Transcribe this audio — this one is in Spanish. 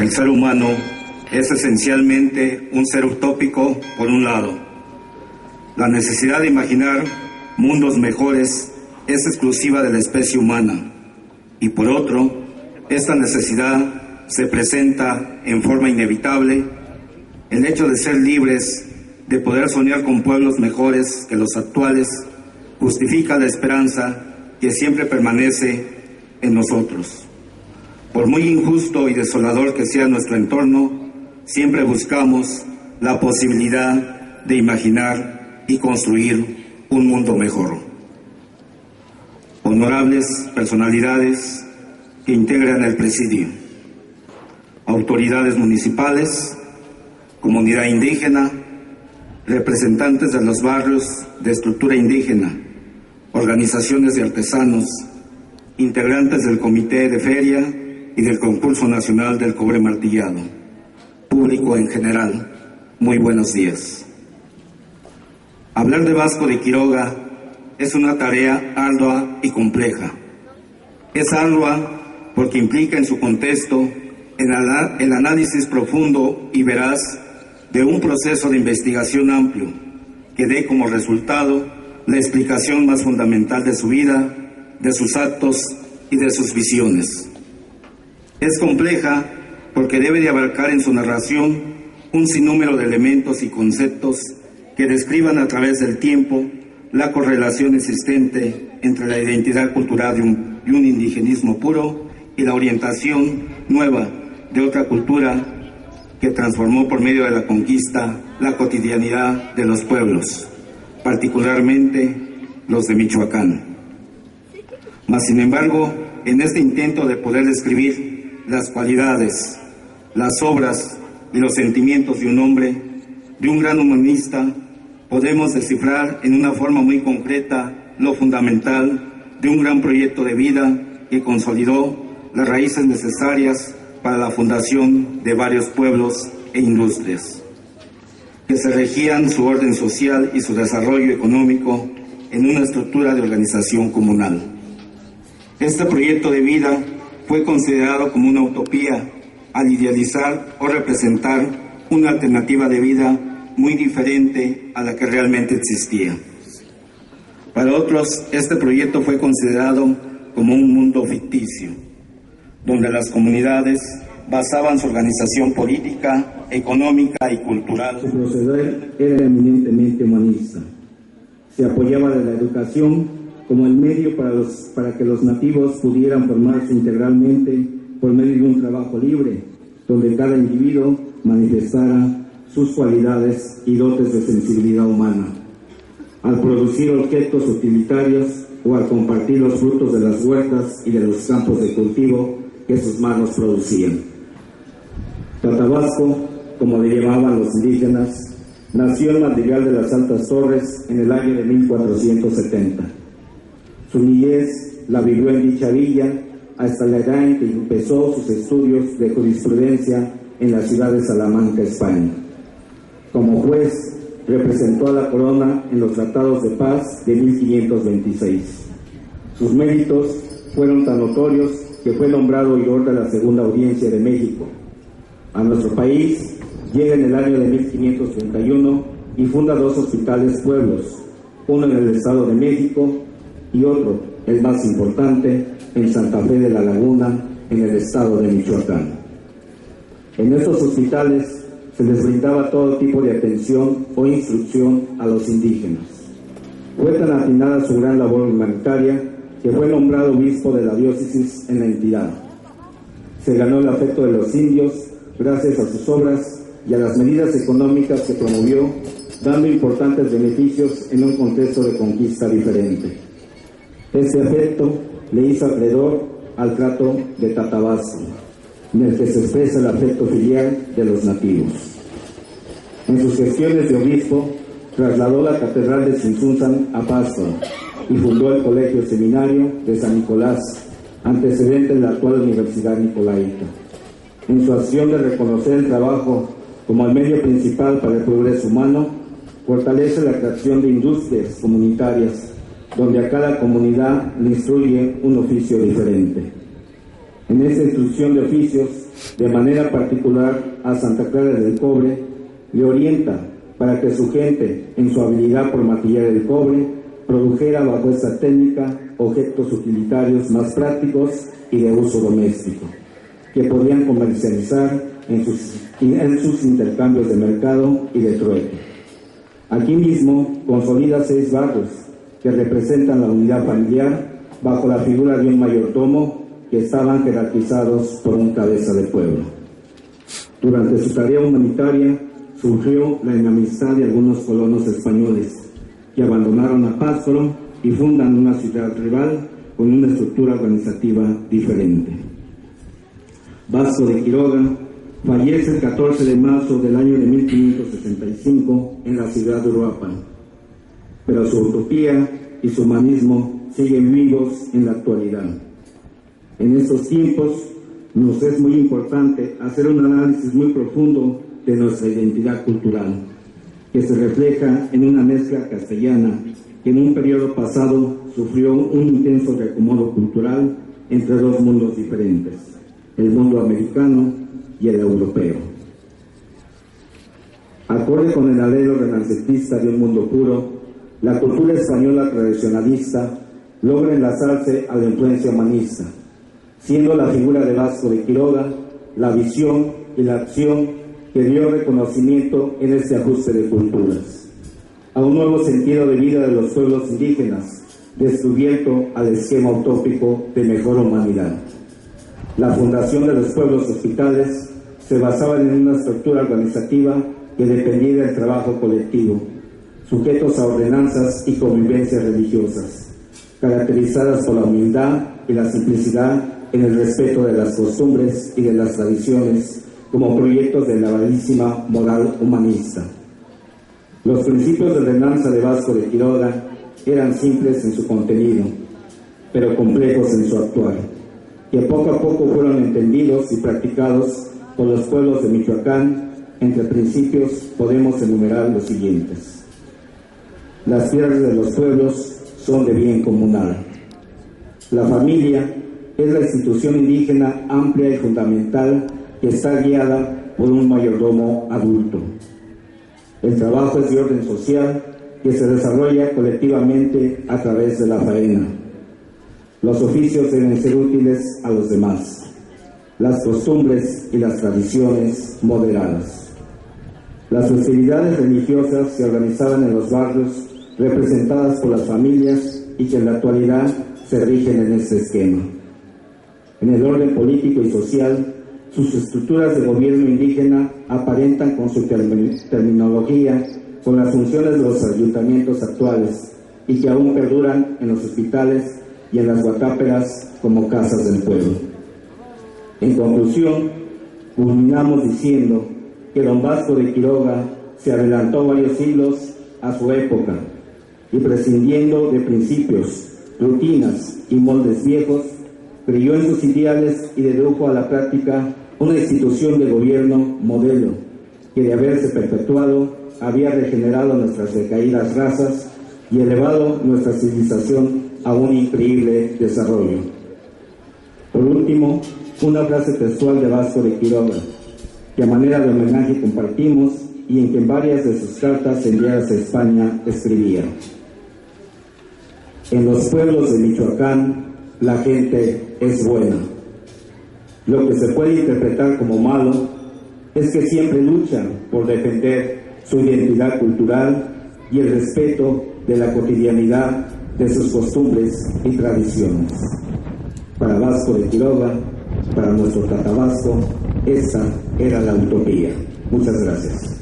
El ser humano es esencialmente un ser utópico, por un lado. La necesidad de imaginar mundos mejores es exclusiva de la especie humana. Y por otro, esta necesidad se presenta en forma inevitable. El hecho de ser libres, de poder soñar con pueblos mejores que los actuales, justifica la esperanza que siempre permanece en nosotros. Por muy injusto y desolador que sea nuestro entorno, siempre buscamos la posibilidad de imaginar y construir un mundo mejor. Honorables personalidades que integran el presidio, autoridades municipales, comunidad indígena, representantes de los barrios de estructura indígena, organizaciones de artesanos, integrantes del Comité de Feria y del Concurso Nacional del Cobre Martillado, público en general, muy buenos días. Hablar de Vasco de Quiroga es una tarea ardua y compleja. Es ardua porque implica en su contexto el análisis profundo y veraz de un proceso de investigación amplio que dé como resultado la explicación más fundamental de su vida, de sus actos y de sus visiones. Es compleja porque debe de abarcar en su narración un sinnúmero de elementos y conceptos que describan a través del tiempo la correlación existente entre la identidad cultural de un indigenismo puro y la orientación nueva de otra cultura que transformó por medio de la conquista la cotidianidad de los pueblos, particularmente los de Michoacán. Mas, sin embargo, en este intento de poder describir las cualidades, las obras y los sentimientos de un hombre, de un gran humanista, podemos descifrar en una forma muy concreta lo fundamental de un gran proyecto de vida que consolidó las raíces necesarias para la fundación de varios pueblos e industrias, que se regían su orden social y su desarrollo económico en una estructura de organización comunal. Este proyecto de vida fue considerado como una utopía al idealizar o representar una alternativa de vida muy diferente a la que realmente existía. Para otros, este proyecto fue considerado como un mundo ficticio, donde las comunidades basaban su organización política, económica y cultural. Su proceder era eminentemente humanista. Se apoyaba de la educación como el medio para que los nativos pudieran formarse integralmente por medio de un trabajo libre, donde cada individuo manifestara sus cualidades y dotes de sensibilidad humana, al producir objetos utilitarios o al compartir los frutos de las huertas y de los campos de cultivo que sus manos producían. Tatabasco, como le llamaban los indígenas, nació en Madrigal de las Altas Torres en el año de 1470. Su niñez la vivió en dicha villa hasta la edad en que empezó sus estudios de jurisprudencia en la ciudad de Salamanca, España. Como juez, representó a la corona en los tratados de paz de 1526. Sus méritos fueron tan notorios que fue nombrado oidor de la Segunda Audiencia de México. A nuestro país llega en el año de 1531 y funda 2 hospitales pueblos, uno en el Estado de México y otro, el más importante, en Santa Fe de la Laguna, en el Estado de Michoacán. En estos hospitales se les brindaba todo tipo de atención o instrucción a los indígenas. Fue tan atinada su gran labor humanitaria que fue nombrado obispo de la diócesis en la entidad. Se ganó el afecto de los indios gracias a sus obras y a las medidas económicas que promovió, dando importantes beneficios en un contexto de conquista diferente. Este afecto le hizo acreedor al trato de Tatabasco, en el que se expresa el afecto filial de los nativos. En sus gestiones de obispo, trasladó la catedral de Tzintzuntzan a Pasto y fundó el Colegio Seminario de San Nicolás, antecedente de la actual Universidad Nicolaita. En su acción de reconocer el trabajo como el medio principal para el progreso humano, fortalece la creación de industrias comunitarias, donde a cada comunidad le instruye un oficio diferente. En esta instrucción de oficios de manera particular a Santa Clara del Cobre, le orienta para que su gente, en su habilidad por maquillar el cobre, produjera bajo esta técnica objetos utilitarios más prácticos y de uso doméstico, que podían comercializar en sus intercambios de mercado y de trueque. Aquí mismo consolida 6 barrios que representan la unidad familiar bajo la figura de un mayordomo que estaban jerarquizados por un cabeza de pueblo. Durante su tarea humanitaria surgió la enemistad de algunos colonos españoles que abandonaron a Pátzcuaro y fundan una ciudad rival con una estructura organizativa diferente. Vasco de Quiroga fallece el 14 de marzo del año de 1565 en la ciudad de Uruapan, pero su utopía y su humanismo siguen vivos en la actualidad. En estos tiempos nos es muy importante hacer un análisis muy profundo de nuestra identidad cultural, que se refleja en una mezcla castellana que en un periodo pasado sufrió un intenso reacomodo cultural entre 2 mundos diferentes, el mundo americano y el europeo. Acorde con el anhelo renacentista de un mundo puro, la cultura española tradicionalista logra enlazarse a la influencia humanista, siendo la figura de Vasco de Quiroga la visión y la acción que dio reconocimiento en este ajuste de culturas, a un nuevo sentido de vida de los pueblos indígenas, descubierto al esquema utópico de mejor humanidad. La fundación de los pueblos hospitales se basaba en una estructura organizativa que dependía del trabajo colectivo, sujetos a ordenanzas y convivencias religiosas, caracterizadas por la humildad y la simplicidad en el respeto de las costumbres y de las tradiciones como proyectos de elevadísima moral humanista. Los principios de ordenanza de Vasco de Quiroga eran simples en su contenido, pero complejos en su actuar, que poco a poco fueron entendidos y practicados por los pueblos de Michoacán. Entre principios podemos enumerar los siguientes. Las tierras de los pueblos son de bien comunal. La familia es la institución indígena amplia y fundamental que está guiada por un mayordomo adulto. El trabajo es de orden social que se desarrolla colectivamente a través de la faena. Los oficios deben ser útiles a los demás. Las costumbres y las tradiciones moderadas. Las festividades religiosas se organizaban en los barrios representadas por las familias y que en la actualidad se rigen en este esquema. En el orden político y social, sus estructuras de gobierno indígena aparentan con su terminología con las funciones de los ayuntamientos actuales y que aún perduran en los hospitales y en las guatáperas como casas del pueblo. En conclusión, culminamos diciendo que don Vasco de Quiroga se adelantó varios siglos a su época y prescindiendo de principios, rutinas y moldes viejos, creyó en sus ideales y dedujo a la práctica una institución de gobierno modelo que, de haberse perpetuado, había regenerado nuestras decaídas razas y elevado nuestra civilización a un increíble desarrollo. Por último, una frase textual de Vasco de Quiroga, que a manera de homenaje compartimos y en que en varias de sus cartas enviadas a España escribía: en los pueblos de Michoacán la gente es buena. Lo que se puede interpretar como malo es que siempre luchan por defender su identidad cultural y el respeto de la cotidianidad de sus costumbres y tradiciones. Para Vasco de Quiroga, para nuestro Tatabasco, esa era la utopía. Muchas gracias.